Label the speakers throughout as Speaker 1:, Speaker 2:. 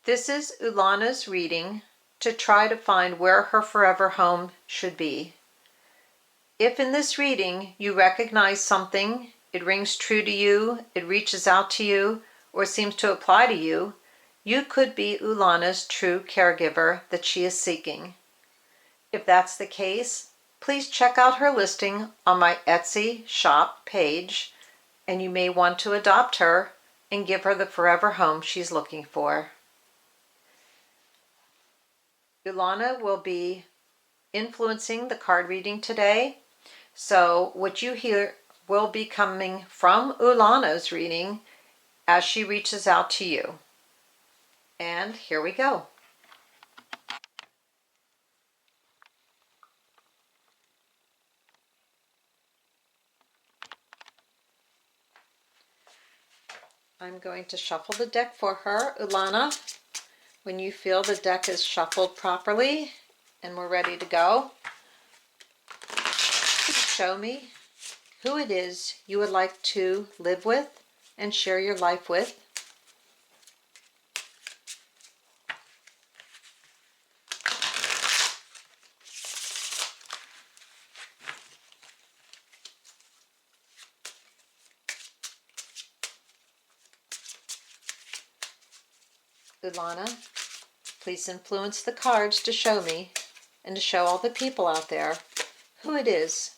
Speaker 1: This is Oolahna's reading to try to find where her forever home should be. If in this reading you recognize something, it rings true to you, it reaches out to you, or seems to apply to you, you could be Oolahna's true caregiver that she is seeking. If that's the case, please check out her listing on my Etsy shop page, and you may want to adopt her and give her the forever home she's looking for. Oolahna will be influencing the card reading today, so what you hear will be coming from Oolahna's reading as she reaches out to you. And here we go. I'm going to shuffle the deck for her. Oolahna, when you feel the deck is shuffled properly and we're ready to go, please show me who it is you would like to live with and share your life with. Oolahna, please influence the cards to show me and to show all the people out there who it is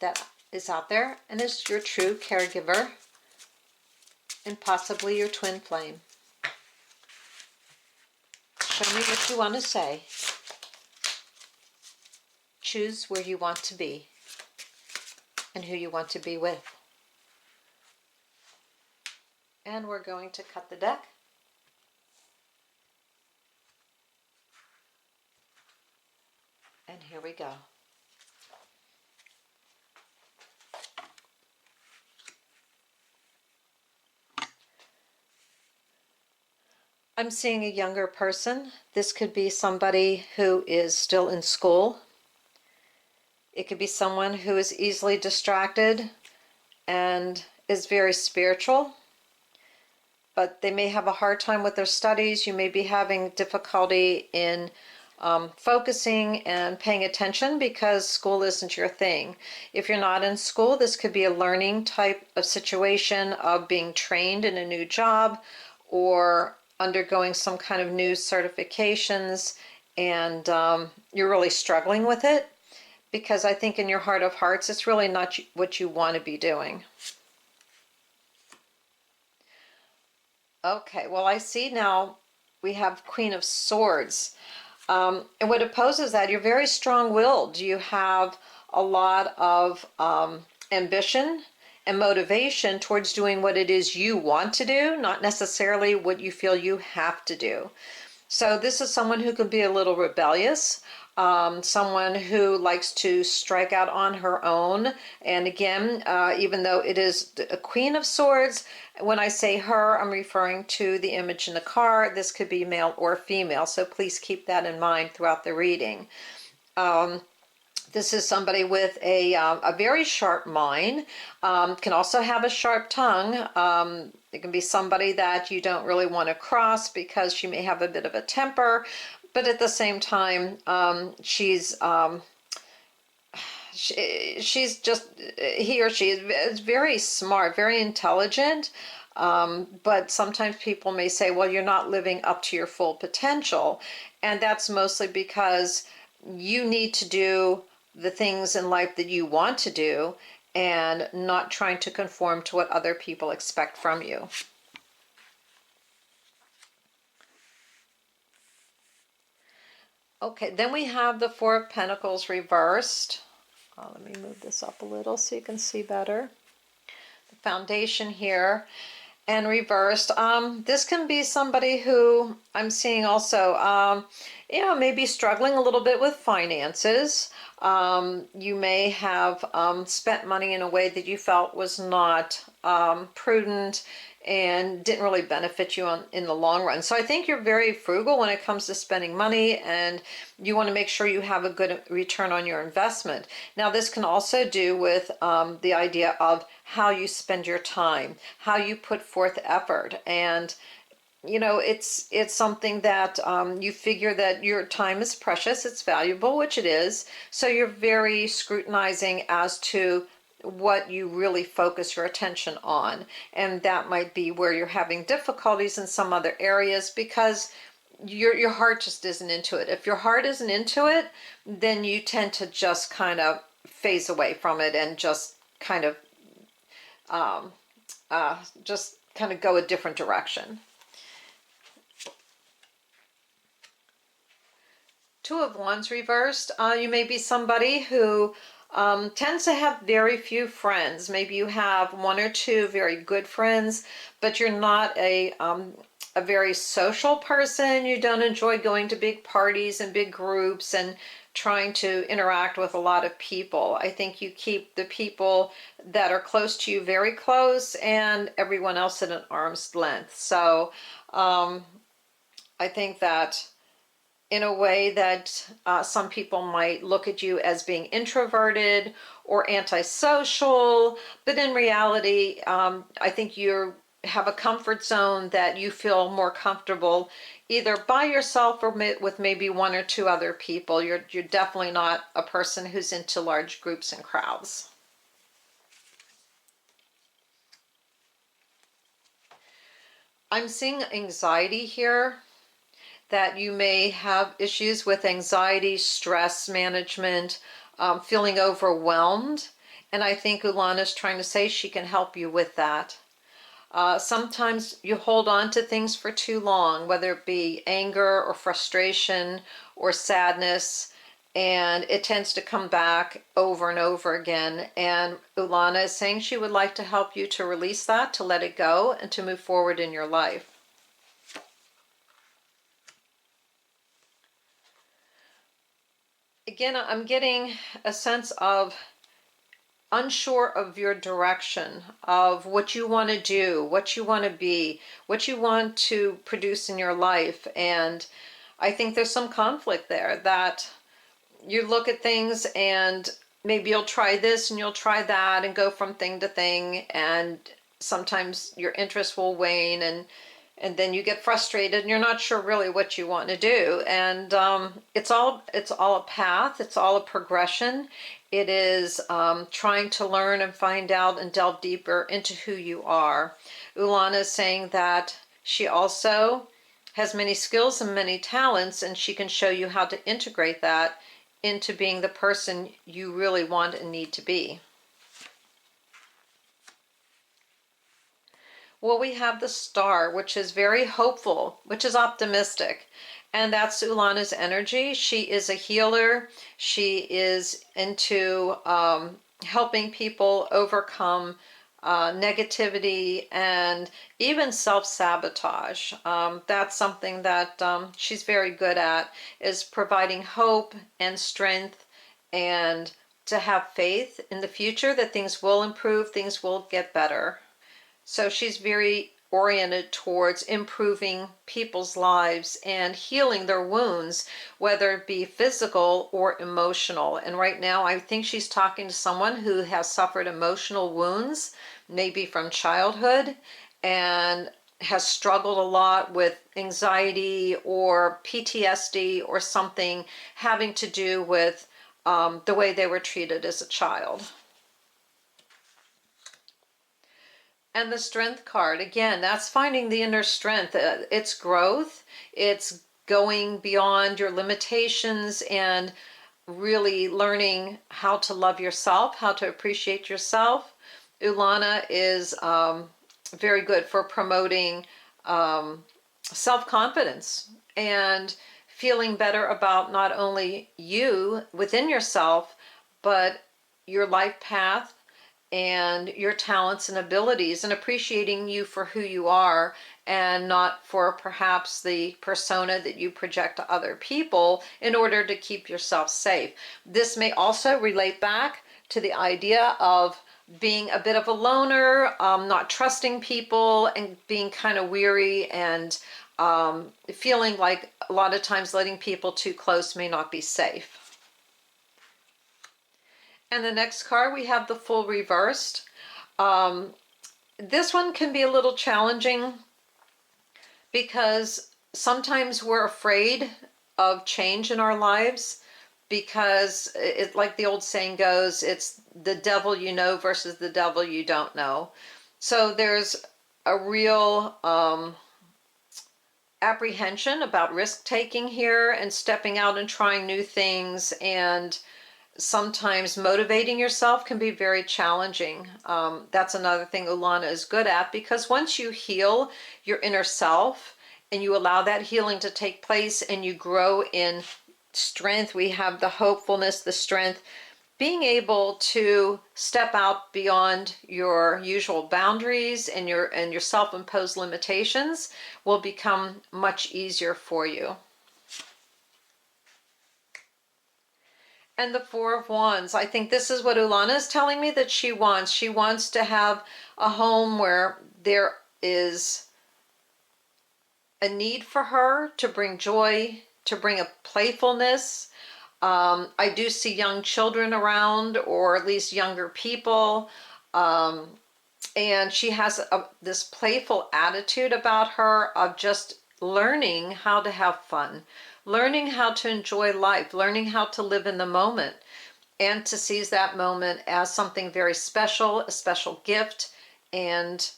Speaker 1: that is out there and is your true caregiver and possibly your twin flame. Show me what you want to say. Choose where you want to be and who you want to be with. And we're going to cut the deck. And here we go. I'm seeing a younger person. This could be somebody who is still in school. It could be someone who is easily distracted and is very spiritual, but they may have a hard time with their studies. You may be having difficulty in focusing and paying attention because school isn't your thing. If you're not in school, this could be a learning type of situation of being trained in a new job or undergoing some kind of new certifications, and you're really struggling with it because I think in your heart of hearts it's really not what you want to be doing. Okay, well, I see now we have Queen of Swords. And what opposes that, you're very strong-willed. You have a lot of ambition and motivation towards doing what it is you want to do, not necessarily what you feel you have to do. So this is someone who can be a little rebellious, someone who likes to strike out on her own. And again, even though it is a Queen of Swords, when I say her, I'm referring to the image in the card. This could be male or female, so please keep that in mind throughout the reading. This is somebody with a very sharp mind, can also have a sharp tongue. It can be somebody that you don't really want to cross because she may have a bit of a temper, but at the same time, she's just, he or she is very smart, very intelligent, but sometimes people may say, well, you're not living up to your full potential, and that's mostly because you need to do the things in life that you want to do and not trying to conform to what other people expect from you. Okay, then we have the Four of Pentacles reversed. Let me move this up a little so you can see better. The foundation here and reversed. This can be somebody who I'm seeing also, maybe struggling a little bit with finances. You may have spent money in a way that you felt was not prudent and didn't really benefit you in the long run. So I think you're very frugal when it comes to spending money, and you want to make sure you have a good return on your investment. Now this can also do with the idea of how you spend your time, how you put forth effort, and you know, it's something that you figure that your time is precious, it's valuable, which it is. So you're very scrutinizing as to what you really focus your attention on. And that might be where you're having difficulties in some other areas because your heart just isn't into it. If your heart isn't into it, then you tend to just kind of phase away from it and just kind of um, go a different direction. Two of Wands reversed. You may be somebody who tends to have very few friends. Maybe you have one or two very good friends, but you're not a very social person. You don't enjoy going to big parties and big groups and trying to interact with a lot of people. I think you keep the people that are close to you very close and everyone else at an arm's length. So I think that in a way that some people might look at you as being introverted or antisocial, but in reality, I think you have a comfort zone that you feel more comfortable either by yourself or with maybe one or two other people. You're definitely not a person who's into large groups and crowds. I'm seeing anxiety here, that you may have issues with anxiety, stress management, feeling overwhelmed. And I think Oolahna is trying to say she can help you with that. Sometimes you hold on to things for too long, whether it be anger or frustration or sadness, and it tends to come back over and over again. And Oolahna is saying she would like to help you to release that, to let it go, and to move forward in your life. Again, I'm getting a sense of unsure of your direction, of what you want to do, what you want to be, what you want to produce in your life. And I think there's some conflict there, that you look at things and maybe you'll try this and you'll try that and go from thing to thing, and sometimes your interest will wane, and then you get frustrated and you're not sure really what you want to do. And it's all a path, it's all a progression. It is trying to learn and find out and delve deeper into who you are. Oolahna is saying that she also has many skills and many talents, and she can show you how to integrate that into being the person you really want and need to be. Well, we have the Star, which is very hopeful, which is optimistic. And that's Oolahna's energy. She is a healer. She is into helping people overcome negativity and even self-sabotage. That's something that she's very good at, is providing hope and strength and to have faith in the future that things will improve, things will get better. So she's very oriented towards improving people's lives and healing their wounds, whether it be physical or emotional. And right now, I think she's talking to someone who has suffered emotional wounds, maybe from childhood, and has struggled a lot with anxiety or PTSD or something having to do with the way they were treated as a child. And the Strength card, again, that's finding the inner strength. It's growth. It's going beyond your limitations and really learning how to love yourself, how to appreciate yourself. Oolahna is very good for promoting self-confidence and feeling better about not only you within yourself, but your life path and your talents and abilities, and appreciating you for who you are and not for perhaps the persona that you project to other people in order to keep yourself safe. This may also relate back to the idea of being a bit of a loner, not trusting people, and being kind of weary and feeling like a lot of times letting people too close may not be safe. And the next card, we have the Fool reversed. This one can be a little challenging because sometimes we're afraid of change in our lives because it, like the old saying goes, it's the devil you know versus the devil you don't know. So there's a real apprehension about risk taking here and stepping out and trying new things, and sometimes motivating yourself can be very challenging. That's another thing Oolahna is good at, because once you heal your inner self and you allow that healing to take place and you grow in strength, we have the hopefulness, the strength, being able to step out beyond your usual boundaries and your self-imposed limitations will become much easier for you. And the Four of Wands, I think this is what Oolahna is telling me that she wants. She wants to have a home where there is a need for her to bring joy, to bring a playfulness. I do see young children around, or at least younger people. And she has this playful attitude about her of just learning how to have fun, learning how to enjoy life, learning how to live in the moment, and to seize that moment as something very special, a special gift, and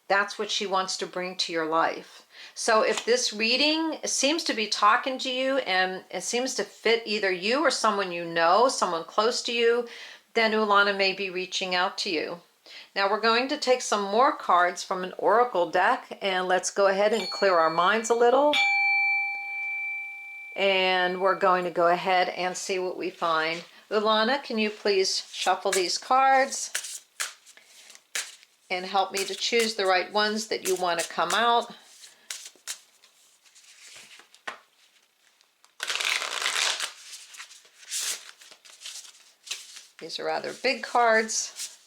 Speaker 1: that's what she wants to bring to your life. So if this reading seems to be talking to you and it seems to fit either you or someone you know, someone close to you, then Oolahna may be reaching out to you. Now we're going to take some more cards from an oracle deck, and let's go ahead and clear our minds a little. And we're going to go ahead and see what we find. Oolahna, can you please shuffle these cards and help me to choose the right ones that you want to come out? These are rather big cards,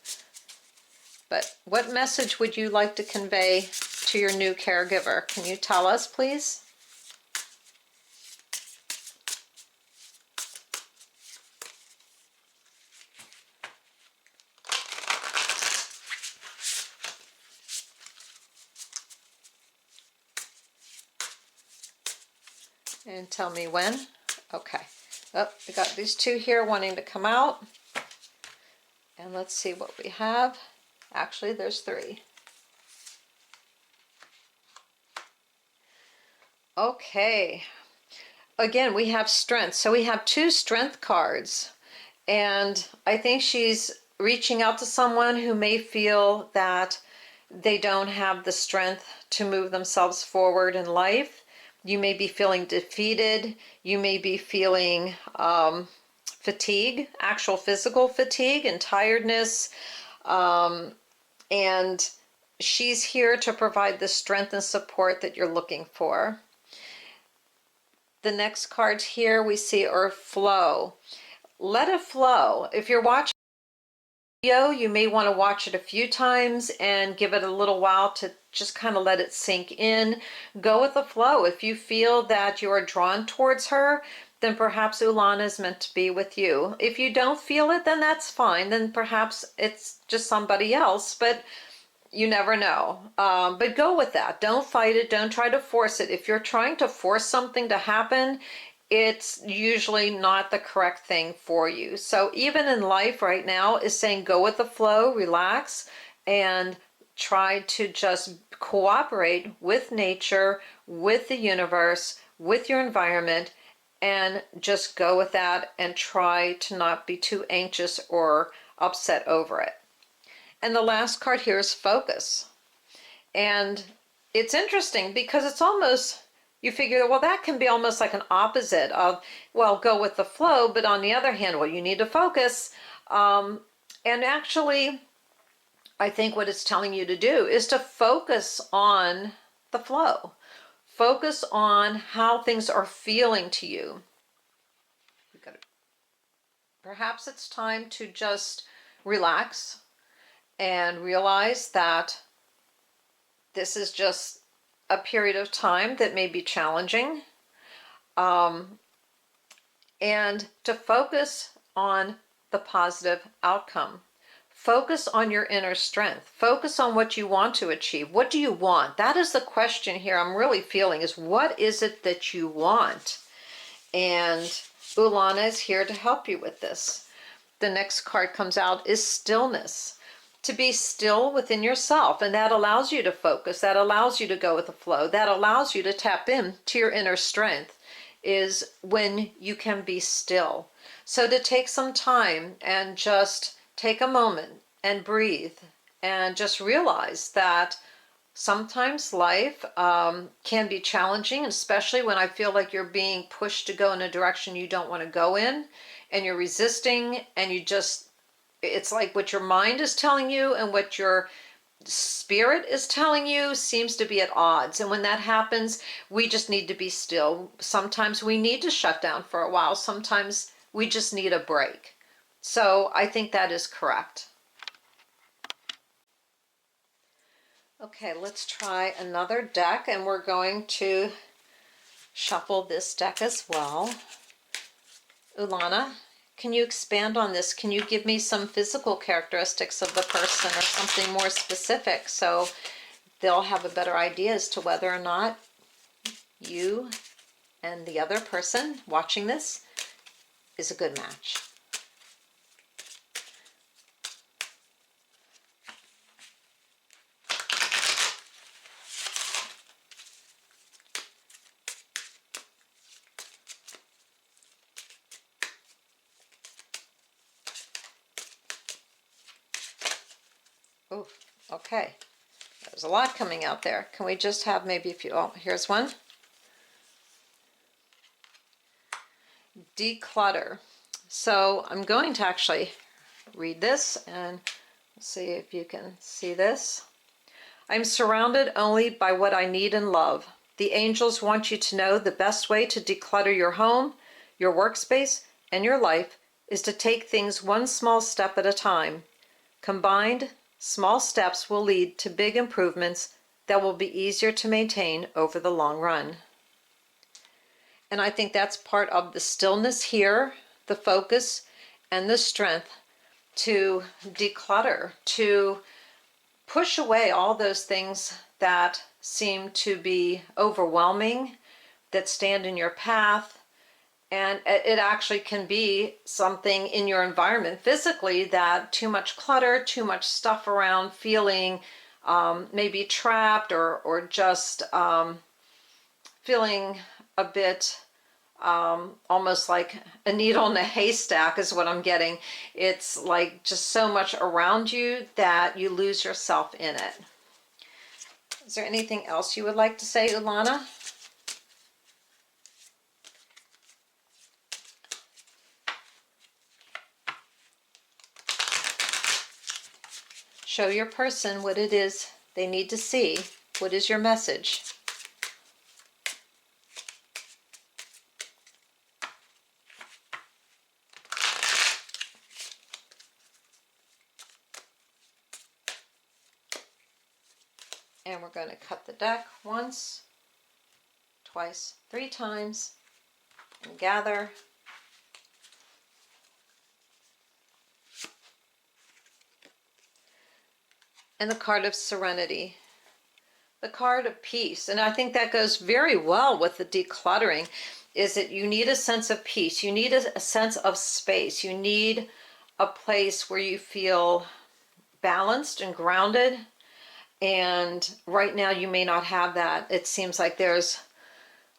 Speaker 1: but what message would you like to convey to your new caregiver? Can you tell us, please? And tell me when. Okay. Oh, we got these two here wanting to come out. And let's see what we have. Actually, there's three. Okay. Again, we have strength. So we have two strength cards. And I think she's reaching out to someone who may feel that they don't have the strength to move themselves forward in life. You may be feeling defeated. You may be feeling fatigue, actual physical fatigue and tiredness. And she's here to provide the strength and support that you're looking for. The next cards here we see are flow. Let it flow. If you're watching the video, you may want to watch it a few times and give it a little while to just kind of let it sink in. Go with the flow. If you feel that you are drawn towards her, then perhaps Oolahna is meant to be with you. If you don't feel it, then that's fine. Then perhaps it's just somebody else, but you never know. But go with that. Don't fight it. Don't try to force it. If you're trying to force something to happen, it's usually not the correct thing for you. So even in life right now is saying go with the flow, relax, and try to just cooperate with nature, with the universe, with your environment, and just go with that and try to not be too anxious or upset over it. And the last card here is focus. And it's interesting because it's almost, you figure, well, that can be almost like an opposite of, well, go with the flow, but on the other hand, well, you need to focus. And actually, I think what it's telling you to do is to focus on the flow. Focus on how things are feeling to you. Perhaps it's time to just relax and realize that this is just a period of time that may be challenging, and to focus on the positive outcome. Focus on your inner strength. Focus on what you want to achieve. What do you want? That is the question here I'm really feeling, is what is it that you want? And Oolahna is here to help you with this. The next card comes out is stillness. To be still within yourself, and that allows you to focus, that allows you to go with the flow, that allows you to tap in to your inner strength, is when you can be still. So to take some time and just take a moment and breathe and just realize that sometimes life can be challenging, especially when I feel like you're being pushed to go in a direction you don't want to go in, and you're resisting, and it's like what your mind is telling you and what your spirit is telling you seems to be at odds. And when that happens, we just need to be still. Sometimes we need to shut down for a while. Sometimes we just need a break. So I think that is correct. Okay, let's try another deck, and we're going to shuffle this deck as well. Oolahna, can you expand on this? Can you give me some physical characteristics of the person or something more specific so they'll have a better idea as to whether or not you and the other person watching this is a good match? Oh, okay. There's a lot coming out there. Can we just have maybe a few? Oh, here's one. Declutter. So I'm going to actually read this and see if you can see this. I'm surrounded only by what I need and love. The angels want you to know the best way to declutter your home, your workspace, and your life is to take things one small step at a time. Combined, small steps will lead to big improvements that will be easier to maintain over the long run. And I think that's part of the stillness here, the focus, and the strength to declutter, to push away all those things that seem to be overwhelming, that stand in your path. And it actually can be something in your environment physically, that too much clutter, too much stuff around, feeling maybe trapped or just feeling a bit almost like a needle in a haystack is what I'm getting. It's like just so much around you that you lose yourself in it. Is there anything else you would like to say, Oolahna? Show your person what it is they need to see. What is your message? And we're going to cut the deck once, twice, 3 times, and gather. And the card of serenity, the card of peace. And I think that goes very well with the decluttering, is that you need a sense of peace. You need a sense of space. You need a place where you feel balanced and grounded. And right now you may not have that. It seems like there's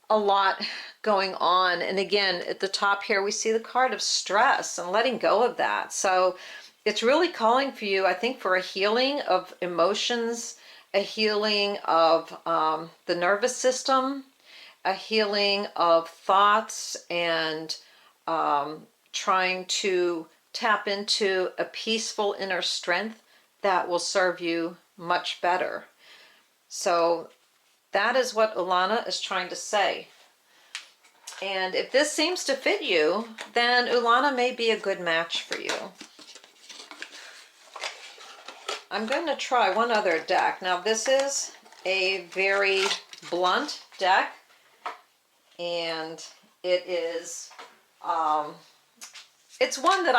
Speaker 1: a lot going on. And again, at the top here, we see the card of stress and letting go of that. So it's really calling for you, I think, for a healing of emotions, a healing of the nervous system, a healing of thoughts, and trying to tap into a peaceful inner strength that will serve you much better. So that is what Oolahna is trying to say. And if this seems to fit you, then Oolahna may be a good match for you. I'm going to try one other deck. Now this is a very blunt deck, and it is it's one that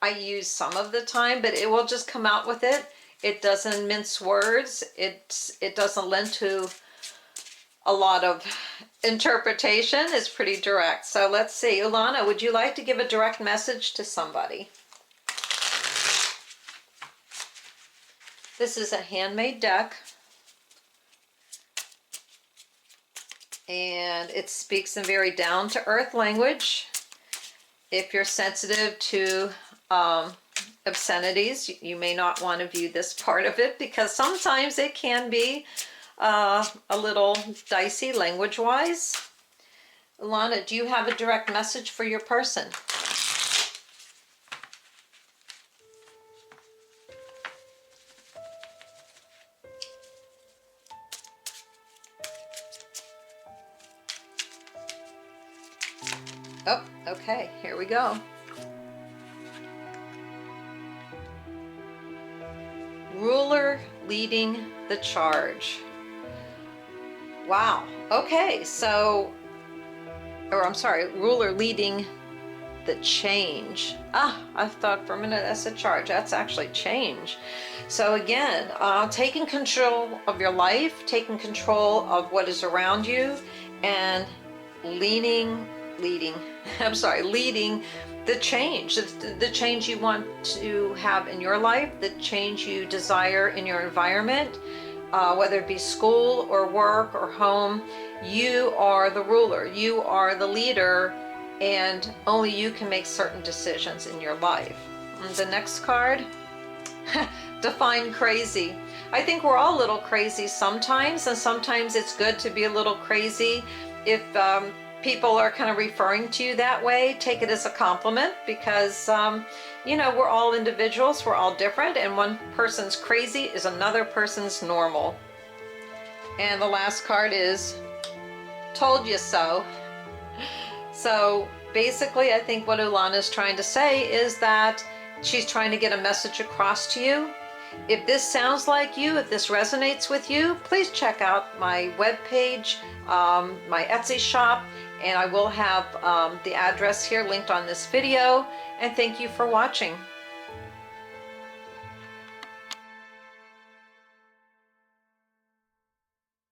Speaker 1: I use some of the time, but it will just come out with it. It doesn't mince words. It doesn't lend to a lot of interpretation. It's pretty direct. So let's see. Oolahna, would you like to give a direct message to somebody? This is a handmade deck. And it speaks in very down-to-earth language. If you're sensitive to obscenities, you may not want to view this part of it because sometimes it can be a little dicey language-wise. Oolahna, do you have a direct message for your person? Oh, okay, here we go. Ruler leading the charge. Wow, okay, so, or I'm sorry, ruler leading the change. I thought for a minute that's a charge. That's actually change. So again, taking control of your life, taking control of what is around you, and leading the change, the change you want to have in your life, the change you desire in your environment, whether it be school or work or home. You are the ruler, you are the leader, and only you can make certain decisions in your life. And the next card, define crazy. I think we're all a little crazy sometimes, and sometimes it's good to be a little crazy. If people are kind of referring to you that way, take it as a compliment because, you know, we're all individuals, we're all different, and one person's crazy is another person's normal. And the last card is told you so. So basically, I think what Oolahna is trying to say is that she's trying to get a message across to you. If this sounds like you, if this resonates with you, please check out my webpage, my Etsy shop, and I will have the address here linked on this video. And thank you for watching.